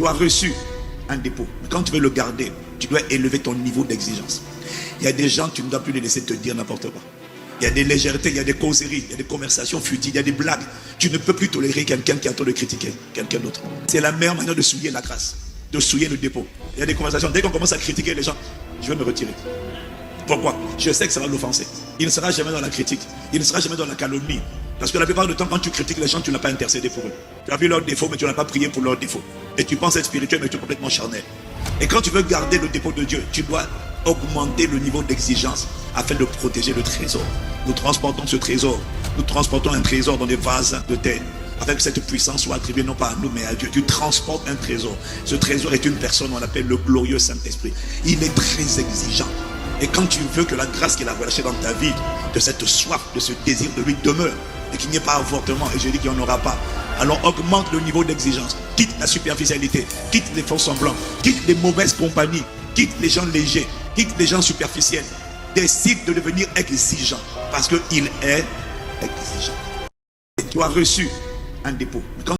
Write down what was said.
Tu as reçu un dépôt. Mais quand tu veux le garder, tu dois élever ton niveau d'exigence. Il y a des gens, tu ne dois plus les laisser te dire n'importe quoi. Il y a des légèretés, il y a des causeries, il y a des conversations futiles, il y a des blagues. Tu ne peux plus tolérer quelqu'un qui est en train de critiquer quelqu'un d'autre. C'est la meilleure manière de souiller la grâce, de souiller le dépôt. Il y a des conversations, dès qu'on commence à critiquer les gens, je vais me retirer. Pourquoi? Je sais que ça va l'offenser. Il ne sera jamais dans la critique, il ne sera jamais dans la calomnie. Parce que la plupart du temps, quand tu critiques les gens, tu n'as pas intercédé pour eux. Tu as vu leurs défauts, mais tu n'as pas prié pour leurs défauts. Et tu penses être spirituel, mais tu es complètement charnel. Et quand tu veux garder le dépôt de Dieu, tu dois augmenter le niveau d'exigence afin de protéger le trésor. Nous transportons ce trésor. Nous transportons un trésor dans des vases de terre. Afin que cette puissance soit attribuée non pas à nous, mais à Dieu. Tu transportes un trésor. Ce trésor est une personne, on l'appelle le glorieux Saint-Esprit. Il est très exigeant. Et quand tu veux que la grâce qu'il a relâchée dans ta vie, de cette soif, de ce désir de lui demeure, et qu'il n'y ait pas avortement, et je dis qu'il n'y en aura pas, alors augmente le niveau d'exigence, quitte la superficialité, quitte les faux semblants, quitte les mauvaises compagnies, quitte les gens légers, quitte les gens superficiels. Décide de devenir exigeant, parce qu'il est exigeant. Et tu as reçu un dépôt.